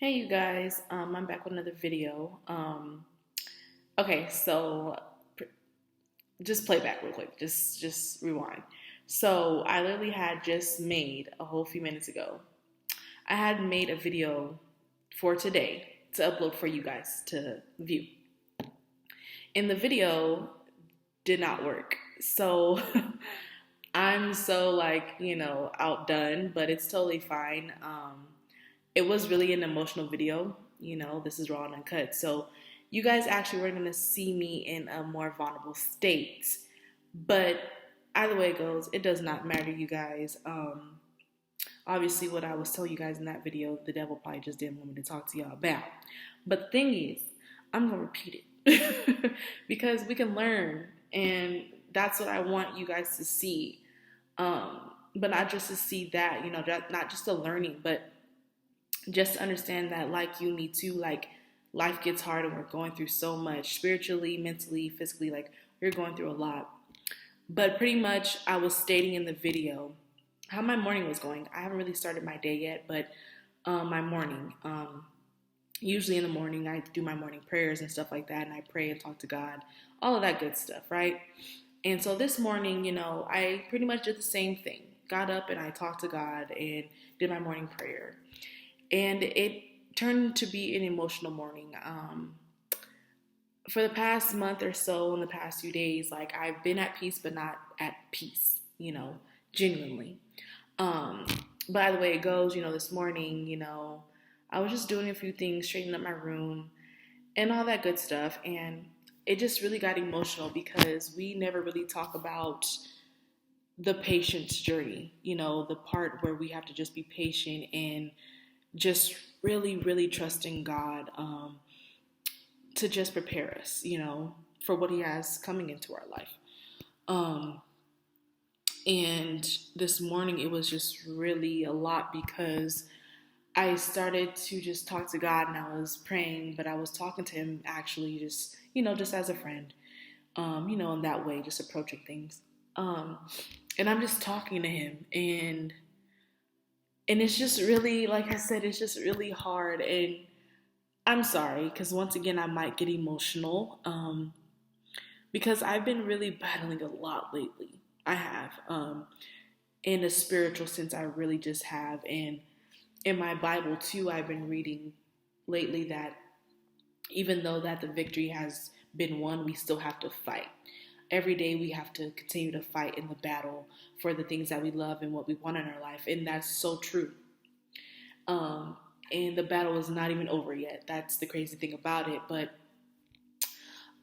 Hey you guys, I'm back with another video. Okay, so pr- just play back real quick. Just rewind. So I literally had just made a whole few minutes ago. I had made a video for today to upload for you guys to view. And the video did not work. So I'm so outdone, but it's totally fine. It was really an emotional video. This is raw and uncut. So you guys actually were going to see me in a more vulnerable state. But either way it goes, it does not matter, you guys. Obviously, what I was telling you guys in that video, the devil probably just didn't want me to talk to y'all about. But the thing is, I'm going to repeat it because we can learn. And that's what I want you guys to see. But not just to see that, not just the learning, but just to understand that, like you, me too, like life gets hard and we're going through so much spiritually, mentally, physically, like we're going through a lot. But pretty much I was stating in the video how my morning was going. I haven't really started my day yet, but my morning, usually in the morning, I do my morning prayers and stuff like that, and I pray and talk to God, all of that good stuff, right? And so this morning, I pretty much did the same thing. Got up and I talked to God and did my morning prayer. And it turned to be an emotional morning. For the past month or so, in the past few days, like I've been at peace, but not at peace, genuinely. By the way it goes, this morning, I was just doing a few things, straightening up my room and all that good stuff. And it just really got emotional because we never really talk about the patient's journey, the part where we have to just be patient and just really, really trusting God to just prepare us, for what He has coming into our life. And this morning it was just really a lot because I started to just talk to God and I was praying, but I was talking to Him actually just, just as a friend, in that way, just approaching things. And I'm just talking to Him and it's just really, like I said, it's just really hard. And I'm sorry, because once again, I might get emotional because I've been really battling a lot lately. I have. In a spiritual sense, I really just have. And in my Bible, too, I've been reading lately that even though that the victory has been won, we still have to fight. Every day we have to continue to fight in the battle for the things that we love and what we want in our life. And that's so true. And the battle is not even over yet. That's the crazy thing about it. But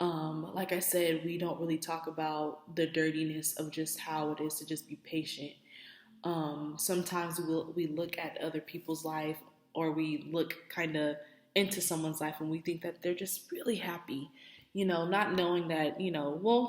like I said, we don't really talk about the dirtiness of just how it is to just be patient. Sometimes we look at other people's life or we look kind of into someone's life and we think that they're just really happy, not knowing that,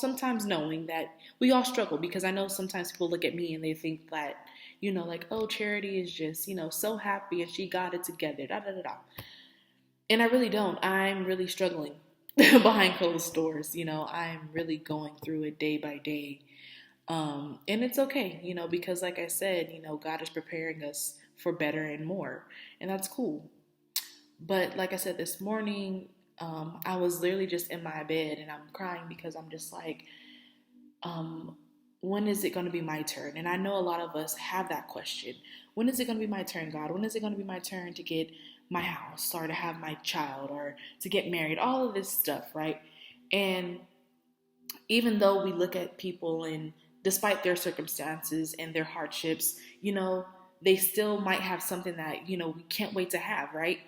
sometimes knowing that we all struggle, because I know sometimes people look at me and they think that, like, oh, Charity is just, so happy and she got it together, da da da da. And I really don't. I'm really struggling behind closed doors. I'm really going through it day by day. And it's okay, because like I said, God is preparing us for better and more, and that's cool. But like I said, this morning, I was literally just in my bed and I'm crying because I'm just like, when is it going to be my turn? And I know a lot of us have that question. When is it going to be my turn, God? When is it going to be my turn to get my house or to have my child or to get married? All of this stuff, right? And even though we look at people and despite their circumstances and their hardships, they still might have something that, we can't wait to have, right?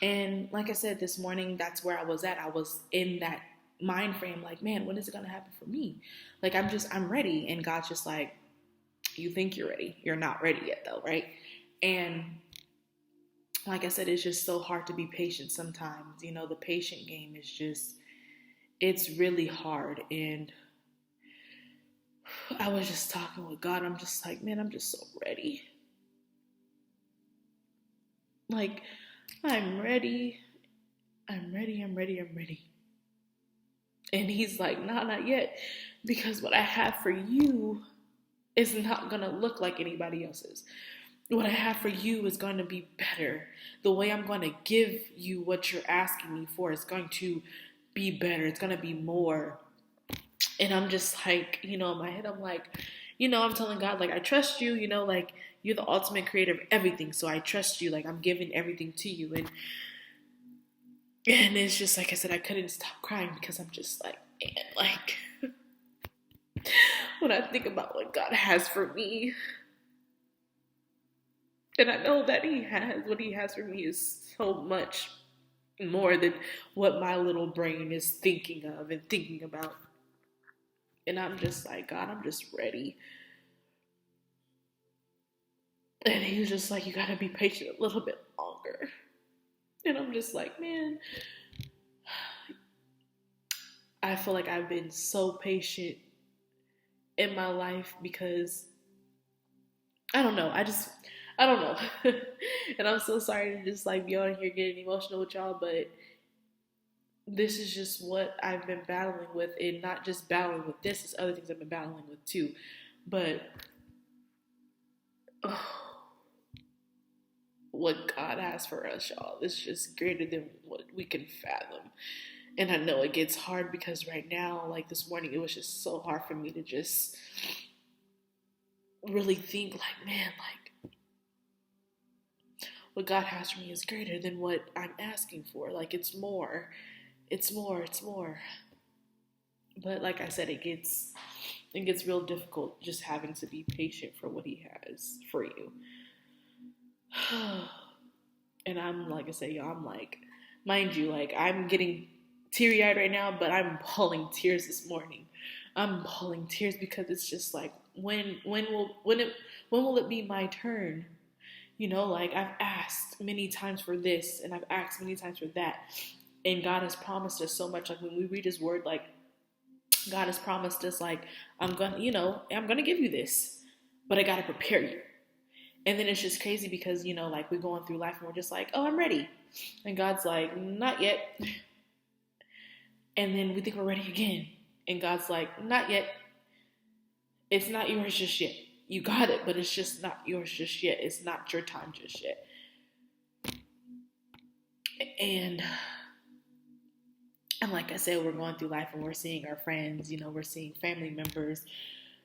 And like I said, this morning, that's where I was at. I was in that mind frame, like, man, when is it going to happen for me? Like, I'm ready. And God's just like, you think you're ready. You're not ready yet though, right? And like I said, it's just so hard to be patient sometimes. The patient game is just, it's really hard. And I was just talking with God. I'm just like, man, I'm just so ready. Like, I'm ready. I'm ready. I'm ready. I'm ready. And He's like, nah, not yet. Because what I have for you is not going to look like anybody else's. what I have for you is going to be better. The way I'm going to give you what you're asking me for is going to be better. It's going to be more. And I'm just like, in my head, I'm like, I'm telling God, like, I trust you, like, you're the ultimate creator of everything. So I trust you. Like, I'm giving everything to you. And it's just, like I said, I couldn't stop crying because I'm just like, man, like, when I think about what God has for me, and I know that what he has for me is so much more than what my little brain is thinking of and thinking about. And I'm just like, God, I'm just ready. And he was just like, you gotta be patient a little bit longer. And I'm just like, man, I feel like I've been so patient in my life because I don't know. I don't know. And I'm so sorry to just like be on here getting emotional with y'all, but this is just what I've been battling with, and not just battling with this, it's other things I've been battling with too. But what God has for us, y'all, is just greater than what we can fathom. And I know it gets hard because right now, like this morning, it was just so hard for me to just really think like, man, like what God has for me is greater than what I'm asking for. Like it's more. It's more, it's more. But like I said, it gets real difficult just having to be patient for what he has for you. And I'm like I say, y'all, I'm like, mind you, like I'm getting teary eyed right now, but I'm bawling tears this morning. I'm bawling tears because it's just like when will it be my turn? Like I've asked many times for this and I've asked many times for that. And God has promised us so much. Like when we read his word, like God has promised us, like, I'm gonna give you this, but I gotta prepare you. And then it's just crazy because, like we're going through life and we're just like, oh, I'm ready. And God's like, not yet. And then we think we're ready again. And God's like, not yet. It's not yours just yet. You got it, but it's just not yours just yet. It's not your time just yet. And like I said, we're going through life and we're seeing our friends, we're seeing family members,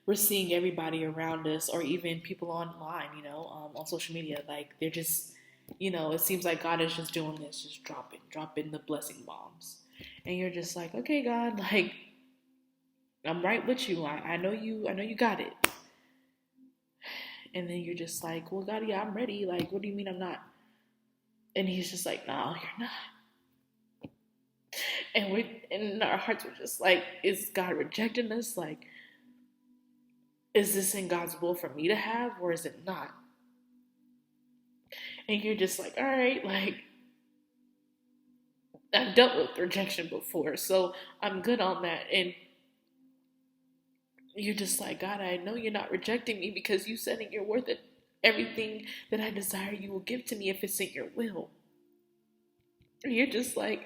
we're seeing everybody around us, or even people online, on social media. Like they're just, it seems like God is just doing this, just dropping the blessing bombs. And you're just like, okay, God, like I'm right with you. I know you got it. And then you're just like, well, God, yeah, I'm ready. Like, what do you mean I'm not? And he's just like, no, you're not. And our hearts were just like, is God rejecting us? Like, is this in God's will for me to have, or is it not? And you're just like, all right, like, I've dealt with rejection before, so I'm good on that. And you're just like, God, I know you're not rejecting me because you said in your word that everything that I desire you will give to me if it's in your will. And you're just like,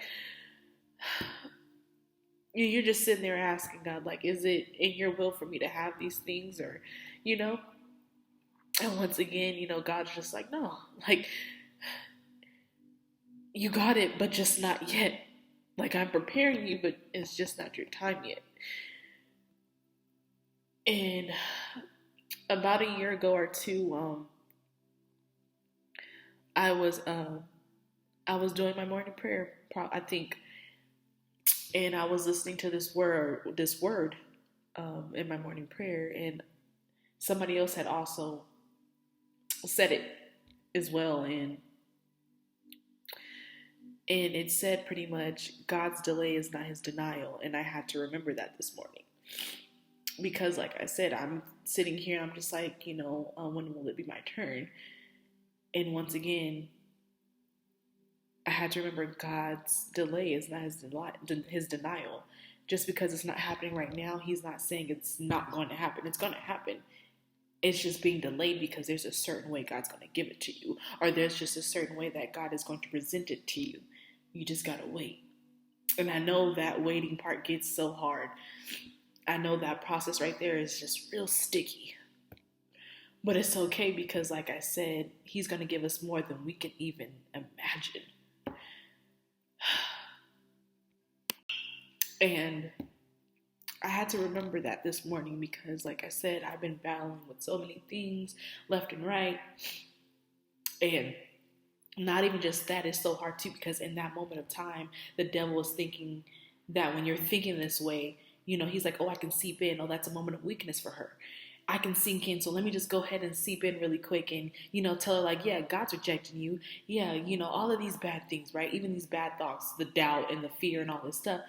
you're just sitting there asking God, like, is it in your will for me to have these things? Or, and once again, God's just like, no, like, you got it, but just not yet. Like, I'm preparing you, but it's just not your time yet. And about a year ago or two, I was doing my morning prayer, I think, and I was listening to this word in my morning prayer, and somebody else had also said it as well, and it said pretty much, God's delay is not his denial. And I had to remember that this morning. Because like I said, I'm sitting here, I'm just like, when will it be my turn? And once again, I had to remember God's delay is not his denial. Just because it's not happening right now, he's not saying it's not going to happen. It's going to happen. It's just being delayed because there's a certain way God's going to give it to you. Or there's just a certain way that God is going to present it to you. You just got to wait. And I know that waiting part gets so hard. I know that process right there is just real sticky. But it's okay because, like I said, he's going to give us more than we can even imagine. And I had to remember that this morning because, like I said, I've been battling with so many things left and right. And not even just that, it's so hard too because in that moment of time, the devil is thinking that when you're thinking this way, he's like, oh, I can seep in. Oh, that's a moment of weakness for her. I can sink in, so let me just go ahead and seep in really quick and, tell her like, yeah, God's rejecting you. Yeah, all of these bad things, right? Even these bad thoughts, the doubt and the fear and all this stuff.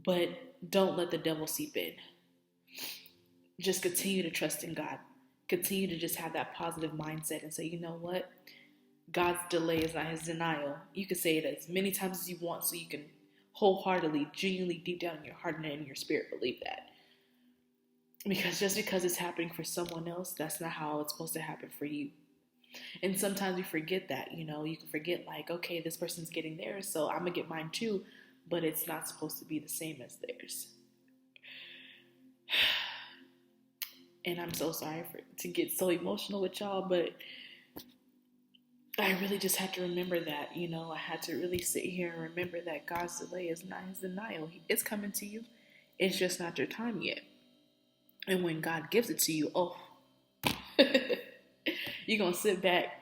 But don't let the devil seep in. Just continue to trust in God. Continue to just have that positive mindset and say, you know what? God's delay is not his denial. You can say it as many times as you want so you can wholeheartedly, genuinely, deep down in your heart and in your spirit believe that. Because just because it's happening for someone else, that's not how it's supposed to happen for you. And sometimes we forget that, you can forget like, okay, this person's getting theirs, so I'm going to get mine too, but it's not supposed to be the same as theirs. And I'm so sorry to get so emotional with y'all, but I really just had to remember that, I had to really sit here and remember that God's delay is not his denial. It's coming to you. It's just not your time yet. And when God gives it to you, oh, you're going to sit back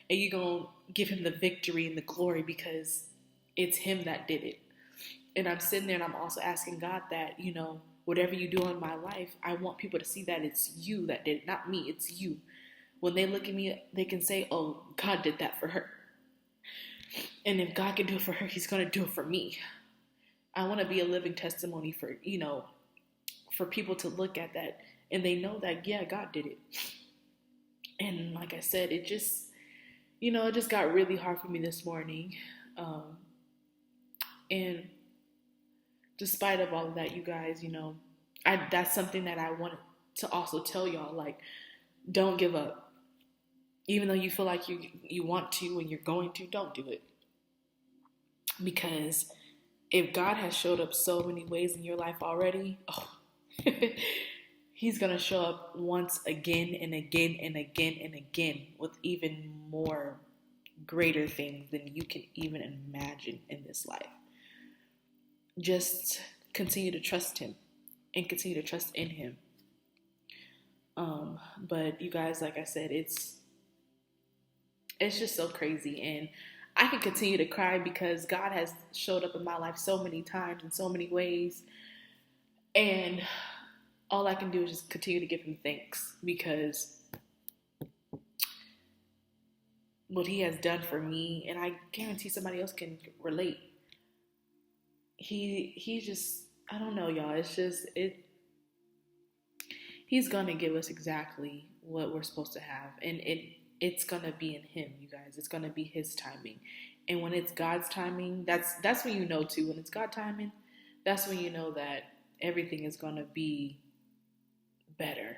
and you're going to give him the victory and the glory because it's him that did it. And I'm sitting there and I'm also asking God that, whatever you do in my life, I want people to see that it's you that did it, not me, it's you. When they look at me, they can say, oh, God did that for her. And if God can do it for her, he's going to do it for me. I want to be a living testimony for, for people to look at that and they know that, yeah, God did it. And like I said, it just, it just got really hard for me this morning. And despite of all of that, you guys, that's something that I wanted to also tell y'all, like, don't give up. Even though you feel like you want to and you're going to, don't do it. Because if God has showed up so many ways in your life already, he's going to show up once again and again and again and again with even more greater things than you can even imagine in this life. Just continue to trust him and continue to trust in him. But you guys, like I said, it's just so crazy. And I can continue to cry because God has showed up in my life so many times in so many ways. And all I can do is just continue to give him thanks because what he has done for me, and I guarantee somebody else can relate. He just, I don't know, y'all. It's just, he's going to give us exactly what we're supposed to have. And it's going to be in him, you guys. It's going to be his timing. And when it's God's timing, that's when you know too. When it's God timing, that's when you know that everything is going to be better.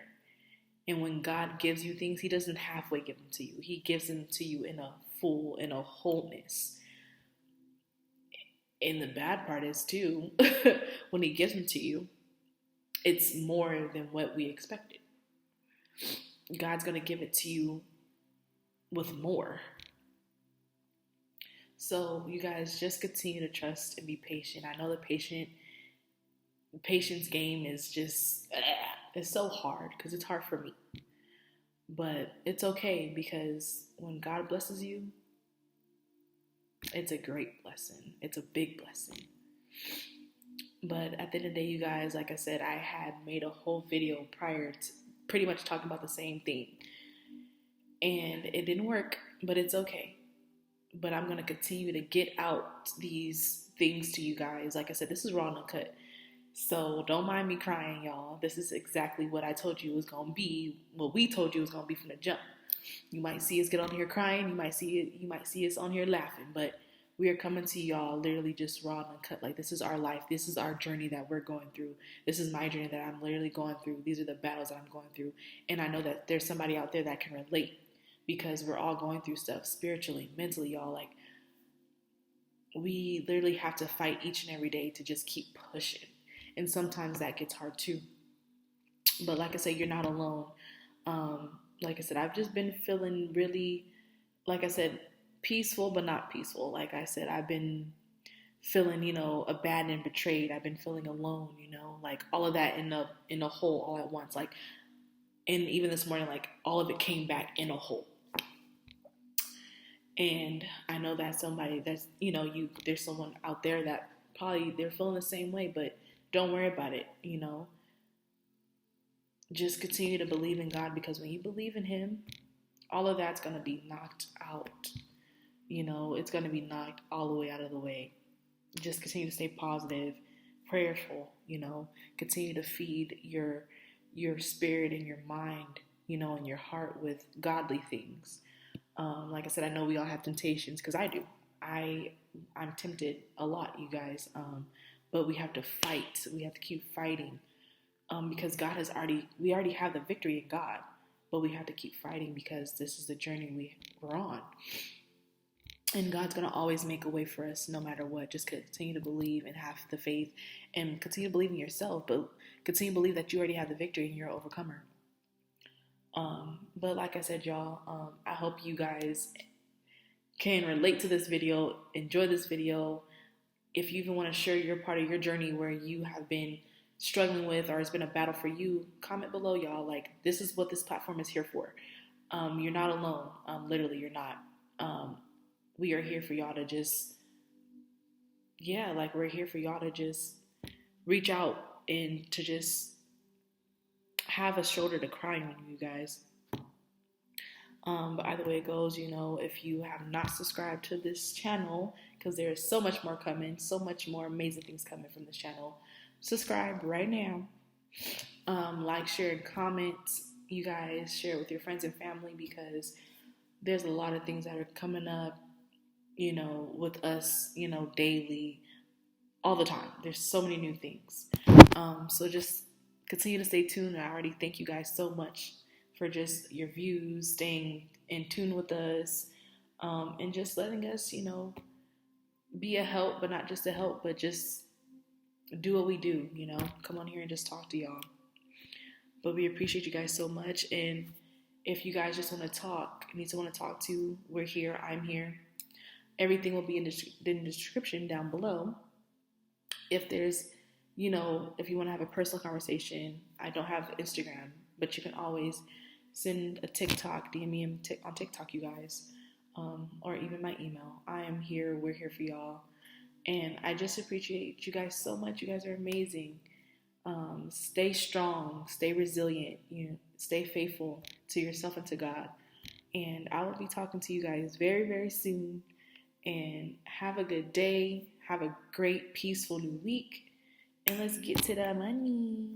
And when God gives you things, he doesn't halfway give them to you. He gives them to you in a full, in a wholeness. And the bad part is too, when he gives them to you, it's more than what we expected. God's going to give it to you with more. So you guys just continue to trust and be patient. I know the patience game is just, it's so hard because it's hard for me. But it's okay because when God blesses you, it's a great blessing. It's a big blessing. But at the end of the day, you guys, like I said, I had made a whole video prior to pretty much talking about the same thing. And it didn't work, but it's okay. But I'm going to continue to get out these things to you guys. Like I said, this is raw and uncut. So don't mind me crying, y'all. This is exactly what I told you it was going to be. What we told you it was going to be from the jump. You might see us get on here crying. You might see us on here laughing. But we are coming to y'all literally just raw and uncut. Like, this is our life. This is our journey that we're going through. This is my journey that I'm literally going through. These are the battles that I'm going through. And I know that there's somebody out there that can relate because we're all going through stuff spiritually, mentally, y'all. Like, we literally have to fight each and every day to just keep pushing. And sometimes that gets hard too. But like I say, you're not alone. like I said, I've just been feeling really, like I said, peaceful but not peaceful. Like I said, I've been feeling, abandoned, betrayed. I've been feeling alone, like all of that in a whole all at once. Like, and even this morning, like all of it came back in a whole. And I know that somebody that's, there's someone out there that probably they're feeling the same way, but don't worry about it, Just continue to believe in God, because when you believe in Him, all of that's going to be knocked out. It's going to be knocked all the way out of the way. Just continue to stay positive, prayerful, continue to feed your spirit and your mind, and your heart with godly things. Like I said, I know we all have temptations, because I do. I'm tempted a lot, you guys. But we have to fight. We have to keep fighting. Because we already have the victory in God, but we have to keep fighting, because this is the journey we're on. And God's going to always make a way for us no matter what. Just continue to believe and have the faith, and continue to believe in yourself, but continue to believe that you already have the victory and you're an overcomer. But like I said, y'all, I hope you guys can relate to this video, enjoy this video. If you even want to share your part of your journey where you have been struggling with, or it's been a battle for you, comment below, y'all. Like, this is what this platform is here for. You're not alone. Literally, you're not. We are here for y'all to just, we're here for y'all to just reach out and to just have a shoulder to cry on, you guys. But either way it goes, if you have not subscribed to this channel, because there is so much more coming, so much more amazing things coming from this channel, subscribe right now. Like, share, and comment. You guys share it with your friends and family, because there's a lot of things that are coming up, with us, daily, all the time. There's so many new things. So just continue to stay tuned. I already thank you guys so much for just your views, staying in tune with us, and just letting us, be a help, but not just a help, but just do what we do, come on here and just talk to y'all. But we appreciate you guys so much. And if you guys just want to talk, need someone to talk to, we're here. I'm here. Everything will be in the description down below. If there's, if you want to have a personal conversation, I don't have Instagram, but you can always send a TikTok, DM me on TikTok, you guys, or even my email. I am here. We're here for y'all. And I just appreciate you guys so much. You guys are amazing. Stay strong, stay resilient, stay faithful to yourself and to God. And I will be talking to you guys very, very soon. And have a good day. Have a great, peaceful new week. And let's get to the money.